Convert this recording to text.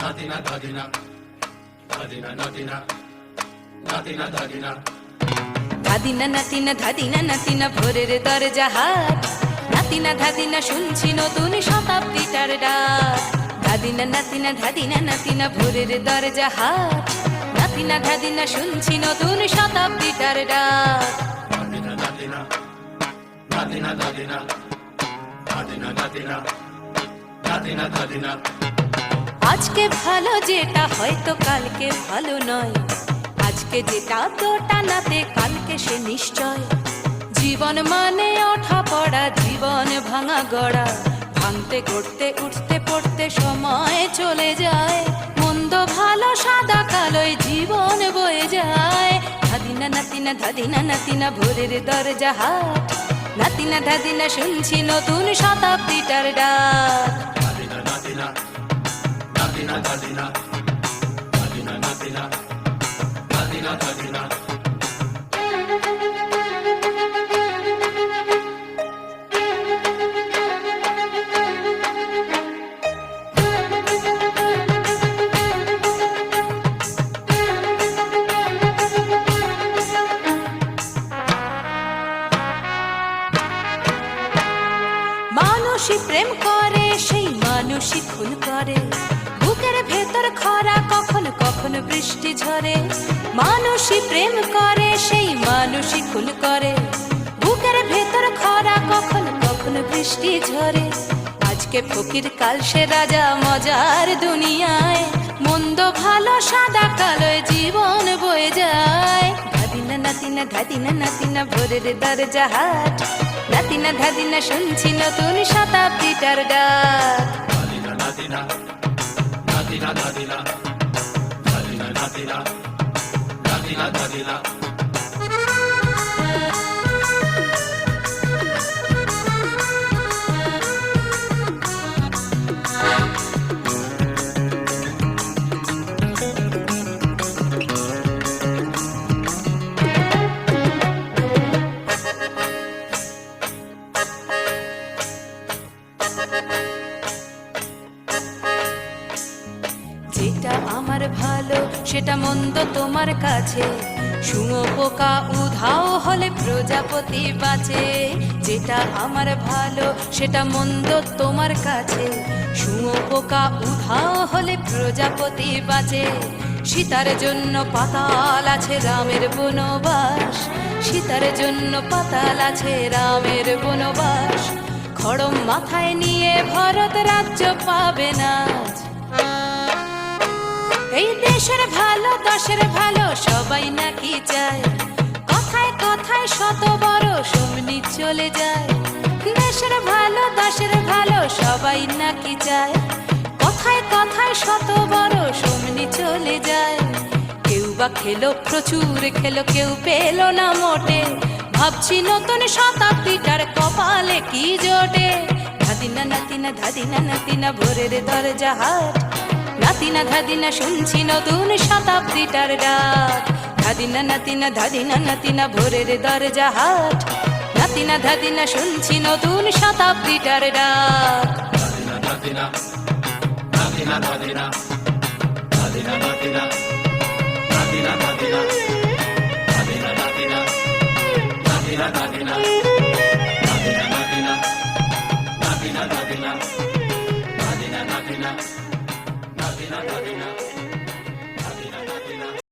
Nadina, Nadina, Nadina, Nadina, Nadina, Nadina. ধাদিনা নাতিনা ধাদিনা নাতিনা ভোরের দরজা হাট, নাতিনা ধাদিনা শুনছি নতুন শতাব্দীটার ডাক। ধাদিনা নাতিনা ধাদিনা নাতিনা ভোরের দরজা হাট, নাতিনা ধাদিনা শুনছি নতুন শতাব্দীটার ডাক। Nadina, Nadina, Nadina, Nadina, Nadina, Nadina, Nadina, Nadina. আজকে ভালো যেটা হয়তো কালকে ভালো নয়, আজকে যেটা তোটা নাতে কালকে সে নিশ্চয়। জীবন মানে ওঠা পড়া, জীবন ভাঙা গড়া, ভাঙতে গড়তে উঠতে পড়তে সময় চলে যায়। মন্দ ভালো সাদা কালোয় জীবন বয়ে যায়। ধাদিনা নাতিনা ধাদিনা নাতিনা ভোরের দরজা হাট, নাতিনা ধাদিনা শুনছি নতুন শতাব্দীটার ডাক। Nadina, Nadina, Nadina, Nadina, Nadina, Nadina, Nadina, Nadina. মানুষই প্রেম করে, সেই মানুষই খুন করে, বুকের ভেতর খরা কখন কখন বৃষ্টি ঝরে। মানুষই প্রেম করে, সেই মানুষই খুন করে, বুকের ভেতর খরা কখন কখন বৃষ্টি ঝরে। আজকে ফকির কাল সে রাজা মজার দুনিয়ায়, মন্দ ভালো সাদা কালোয় জীবন বয়ে যায়। ধাদিনা নাতিনা ধাদিনা নাতিনা ভোরের দরজা হাট, নাতিনা ধাদিনা শুনছি নতুন শতাব্দীটার ডাক। Nadina, Nadina, Nadina, Nadina, Nadina, Nadina, Nadina, Nadina. যেটা আমার ভালো সেটা মন্দ তোমার কাছে, শুঁয়ো পোকা উধাও হলে প্রজাপতি বাঁচে। যেটা আমার ভালো সেটা মন্দ তোমার কাছে, শুঁয়ো পোকা উধাও হলে প্রজাপতি বাঁচে। সীতার জন্য পাতাল আছে রামের বনবাস, সীতার জন্য পাতাল আছে রামের বনবাস। খড়ম মাথায় নিয়ে ভরত রাজ্য পাবে না। এই দেশের ভালো দশের ভালো সবাই নাকি চায়, কথায় কথায় শত বড় সমনি চলে যায়। দেশের ভালো দশের ভালো সবাই নাকি চায়, কথায় কথায় শত বড় সমনি চলে যায়। কেউ বা খেলো প্রচুর খেলো, কেউ পেলো না মোটে, ভাবছি নতুন শতাব্দীটার কপালে কি জোটে। ধাদিনা নাতিনা ধাদিনা নাতিনা ভোরের দরজা হাট, নাতিনা ধাদিনা শুনছি নতুন শতাব্দীটার ডাক। ধাদিনা নাতিনা ধাদিনা নাতিনা ভোরের দরজা হাট, নাতিনা ধাদিনা শুনছি নতুন শতাব্দীটার ডাক। Nadina, Nadina, Nadina, Nadina, Nadina, Nadina.